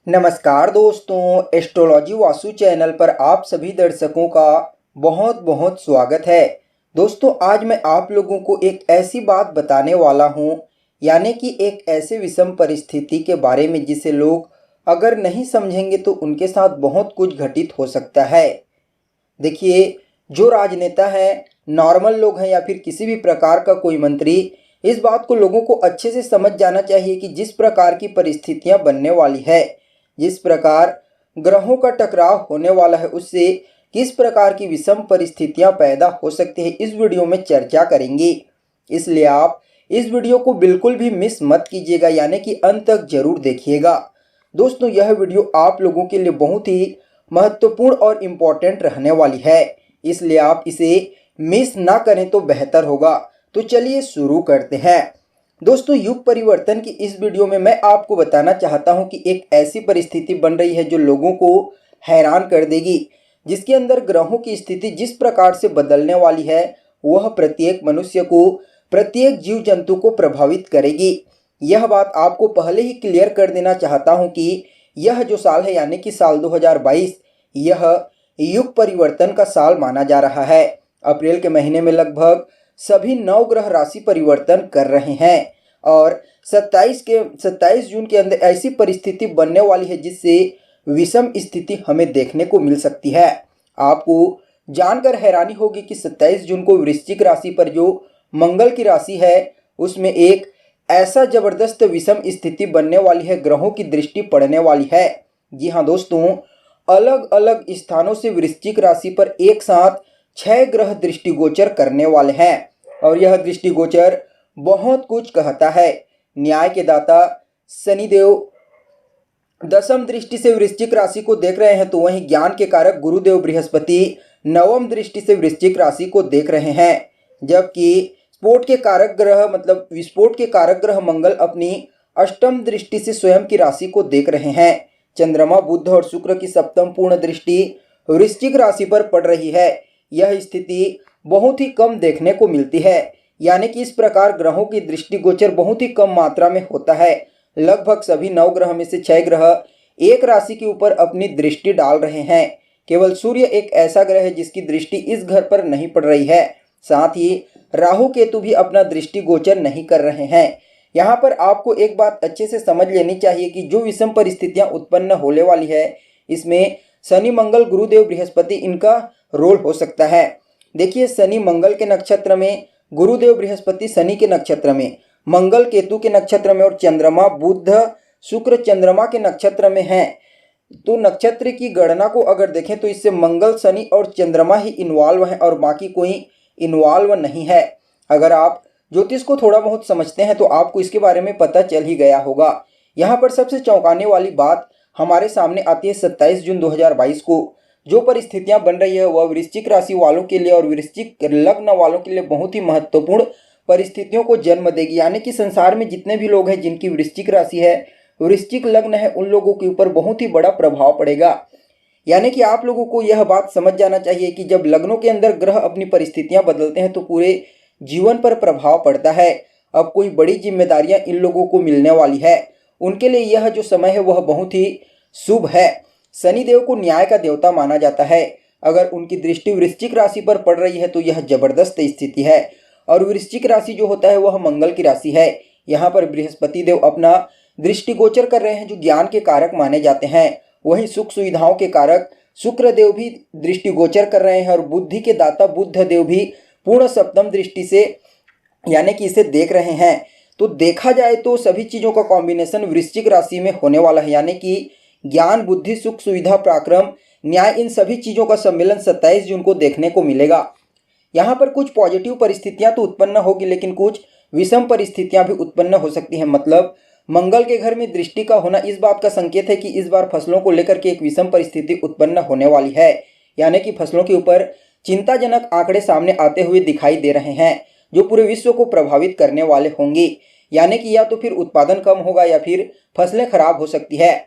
नमस्कार दोस्तों, astrology vastu channel पर आप सभी दर्शकों का बहुत बहुत स्वागत है। दोस्तों, आज मैं आप लोगों को एक ऐसी बात बताने वाला हूं, यानी कि एक ऐसे विषम परिस्थिति के बारे में जिसे लोग अगर नहीं समझेंगे तो उनके साथ बहुत कुछ घटित हो सकता है। देखिए, जो राजनेता हैं, नॉर्मल लोग हैं या फिर किसी भी प्रकार का कोई मंत्री, इस बात को लोगों को अच्छे से समझ जाना चाहिए कि जिस प्रकार की परिस्थितियां बनने वाली है, जिस प्रकार ग्रहों का टकराव होने वाला है, उससे किस प्रकार की विषम परिस्थितियां पैदा हो सकती है, इस वीडियो में चर्चा करेंगे। इसलिए आप इस वीडियो को बिल्कुल भी मिस मत कीजिएगा, यानी कि अंत तक जरूर देखिएगा। दोस्तों, यह वीडियो आप लोगों के लिए बहुत ही महत्वपूर्ण और इम्पोर्टेंट रहने वाली है, इसलिए आप इसे मिस ना करें तो बेहतर होगा। तो चलिए शुरू करते हैं। दोस्तों, युग परिवर्तन की इस वीडियो में मैं आपको बताना चाहता हूं कि एक ऐसी परिस्थिति बन रही है जो लोगों को हैरान कर देगी, जिसके अंदर ग्रहों की स्थिति जिस प्रकार से बदलने वाली है वह प्रत्येक मनुष्य को, प्रत्येक जीव जंतु को प्रभावित करेगी। यह बात आपको पहले ही क्लियर कर देना चाहता हूं कि यह जो साल है, यानी कि साल 2022, यह युग परिवर्तन का साल माना जा रहा है। अप्रैल के महीने में लगभग सभी 9 ग्रह राशि परिवर्तन कर रहे हैं और 27 जून के अंदर ऐसी परिस्थिति बनने वाली है जिससे विषम स्थिति हमें देखने को मिल सकती है। आपको जानकर हैरानी होगी कि 27 जून को वृश्चिक राशि पर जो मंगल की राशि है उसमें एक ऐसा जबरदस्त विषम स्थिति बनने वाली है, ग्रहों की दृष्टि पड़ने वाली है। जी हाँ दोस्तों, अलग अलग स्थानों से वृश्चिक राशि पर एक साथ 6 ग्रह दृष्टिगोचर करने वाले हैं और यह दृष्टिगोचर बहुत कुछ कहता है। न्याय के दाता शनिदेव दशम दृष्टि से वृश्चिक राशि को देख रहे हैं, तो वहीं ज्ञान के कारक गुरुदेव बृहस्पति नवम दृष्टि से वृश्चिक राशि को देख रहे हैं, जबकि स्फोट के कारक ग्रह मतलब विस्फोट के कारक ग्रह मंगल अपनी अष्टम दृष्टि से स्वयं की राशि को देख रहे हैं। चंद्रमा, बुध और शुक्र की सप्तम पूर्ण दृष्टि वृश्चिक राशि पर पड़ रही है। यह स्थिति बहुत ही कम देखने को मिलती है, यानी कि इस प्रकार ग्रहों की दृष्टिगोचर बहुत ही कम मात्रा में होता है। लगभग सभी 9 ग्रह में से 6 ग्रह एक राशि के ऊपर अपनी दृष्टि डाल रहे हैं। केवल सूर्य एक ऐसा ग्रह है जिसकी दृष्टि इस घर पर नहीं पड़ रही है। साथ ही राहु केतु भी अपना दृष्टिगोचर नहीं कर रहे हैं। यहाँ पर आपको एक बात अच्छे से समझ लेनी चाहिए कि जो विषम परिस्थितियां उत्पन्न होने वाली है, इसमें शनि, मंगल, गुरुदेव, बृहस्पति, इनका रोल हो सकता है। देखिए, शनि मंगल के नक्षत्र में, गुरुदेव बृहस्पति शनि के नक्षत्र में, मंगल केतु के नक्षत्र में और चंद्रमा बुध शुक्र चंद्रमा के नक्षत्र में है। तो नक्षत्र की गणना को अगर देखें तो इससे मंगल, शनि और चंद्रमा ही इन्वॉल्व है और बाकी कोई इन्वॉल्व नहीं है। अगर आप ज्योतिष को थोड़ा बहुत समझते हैं तो आपको इसके बारे में पता चल ही गया होगा। यहाँ पर सबसे चौंकाने वाली बात हमारे सामने आती है 27 जून 2022 को। जो परिस्थितियां बन रही है वह वृश्चिक राशि वालों के लिए और वृश्चिक लग्न वालों के लिए बहुत ही महत्वपूर्ण परिस्थितियों को जन्म देगी। यानी कि संसार में जितने भी लोग हैं जिनकी वृश्चिक राशि है, वृश्चिक लग्न है, उन लोगों के ऊपर बहुत ही बड़ा प्रभाव पड़ेगा। यानी कि आप लोगों को यह बात समझ जाना चाहिए कि जब लग्नों के अंदर ग्रह अपनी परिस्थितियां बदलते हैं तो पूरे जीवन पर प्रभाव पड़ता है। अब कोई बड़ी जिम्मेदारियां इन लोगों को मिलने वाली है, उनके लिए यह जो समय है वह बहुत ही शुभ है। शनिदेव को न्याय का देवता माना जाता है। अगर उनकी दृष्टि वृश्चिक राशि पर पड़ रही है तो यह जबरदस्त स्थिति है। और वृश्चिक राशि जो होता है वह मंगल की राशि है। यहाँ पर बृहस्पति देव अपना दृष्टिगोचर कर रहे हैं, जो ज्ञान के कारक माने जाते हैं। वहीं सुख सुविधाओं के कारक शुक्र देव भी दृष्टिगोचर कर रहे हैं और बुद्धि के दाता बुध देव भी पूर्ण सप्तम दृष्टि से यानी कि इसे देख रहे हैं। तो देखा जाए तो सभी चीज़ों का कॉम्बिनेशन वृश्चिक राशि में होने वाला है, यानी कि ज्ञान, बुद्धि, सुख सुविधा, पराक्रम, न्याय, इन सभी चीज़ों का सम्मेलन 27 जून को देखने को मिलेगा। यहाँ पर कुछ पॉजिटिव परिस्थितियाँ तो उत्पन्न होगी, लेकिन कुछ विषम परिस्थितियाँ भी उत्पन्न हो सकती हैं। मतलब मंगल के घर में दृष्टि का होना इस बात का संकेत है कि इस बार फसलों को लेकर के एक विषम परिस्थिति उत्पन्न होने वाली है, यानी कि फसलों के ऊपर चिंताजनक आंकड़े सामने आते हुए दिखाई दे रहे हैं, जो पूरे विश्व को प्रभावित करने वाले होंगे। यानी कि या तो फिर उत्पादन कम होगा या फिर फसलें खराब हो सकती है।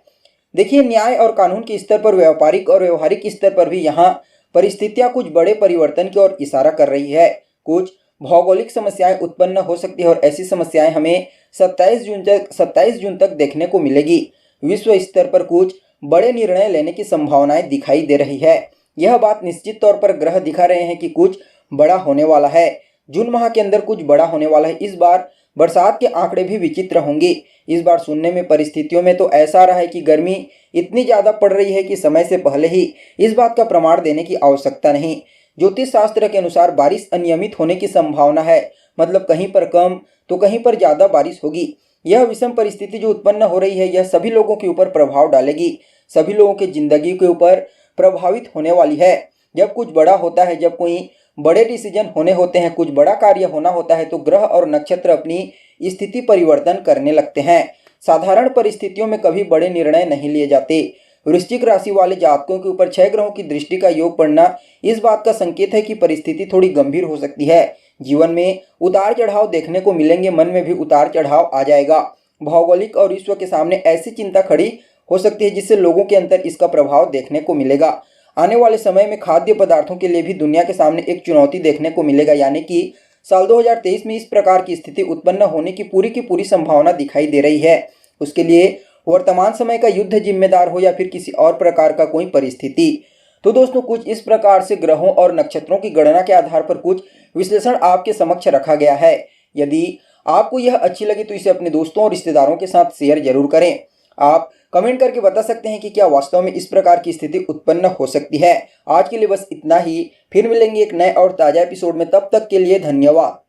देखिए, न्याय और कानून के स्तर पर, व्यापारिक और व्यवहारिक स्तर पर भी यहाँ परिस्थितियाँ कुछ बड़े परिवर्तन की ओर इशारा कर रही है। कुछ भौगोलिक समस्याएं उत्पन्न हो सकती है और ऐसी समस्याएं हमें 27 जून तक देखने को मिलेगी। विश्व स्तर पर कुछ बड़े निर्णय लेने की संभावनाएं दिखाई दे रही है। यह बात निश्चित तौर पर ग्रह दिखा रहे हैं कि कुछ बड़ा होने वाला है। जून माह के अंदर कुछ बड़ा होने वाला है। इस बार बरसात के आंकड़े भी विचित्र होंगे। इस बार सुनने में परिस्थितियों में तो ऐसा रहा है कि गर्मी इतनी ज़्यादा पड़ रही है कि समय से पहले ही इस बात का प्रमाण देने की आवश्यकता नहीं। ज्योतिष शास्त्र के अनुसार बारिश अनियमित होने की संभावना है, मतलब कहीं पर कम तो कहीं पर ज़्यादा बारिश होगी। यह विषम परिस्थिति जो उत्पन्न हो रही है यह सभी लोगों के ऊपर प्रभाव डालेगी, सभी लोगों की जिंदगी के ऊपर प्रभावित होने वाली है। जब कुछ बड़ा होता है, जब कोई बड़े डिसीजन होने होते हैं, कुछ बड़ा कार्य होना होता है तो ग्रह और नक्षत्र अपनी स्थिति परिवर्तन करने लगते हैं। साधारण परिस्थितियों में कभी बड़े निर्णय नहीं लिए जाते। वृश्चिक राशि वाले जातकों के ऊपर 6 ग्रहों की दृष्टि का योग पड़ना इस बात का संकेत है कि परिस्थिति थोड़ी गंभीर हो सकती है। जीवन में उतार चढ़ाव देखने को मिलेंगे, मन में भी उतार चढ़ाव आ जाएगा। भौगोलिक और विश्व के सामने ऐसी चिंता खड़ी हो सकती है जिससे लोगों के अंदर इसका प्रभाव देखने को मिलेगा। आने वाले समय में खाद्य पदार्थों के लिए भी दुनिया के सामने एक चुनौती देखने को मिलेगा, यानी कि साल 2023 में इस प्रकार की स्थिति उत्पन्न होने की पूरी संभावना दिखाई दे रही है। उसके लिए वर्तमान समय का युद्ध जिम्मेदार हो या फिर किसी और प्रकार का कोई परिस्थिति। तो दोस्तों, कुछ इस प्रकार से ग्रहों और नक्षत्रों की गणना के आधार पर कुछ विश्लेषण आपके समक्ष रखा गया है। यदि आपको यह अच्छी लगी तो इसे अपने दोस्तों और रिश्तेदारों के साथ शेयर जरूर करें। आप कमेंट करके बता सकते हैं कि क्या वास्तव में इस प्रकार की स्थिति उत्पन्न हो सकती है। आज के लिए बस इतना ही, फिर मिलेंगे एक नए और ताज़ा एपिसोड में। तब तक के लिए धन्यवाद।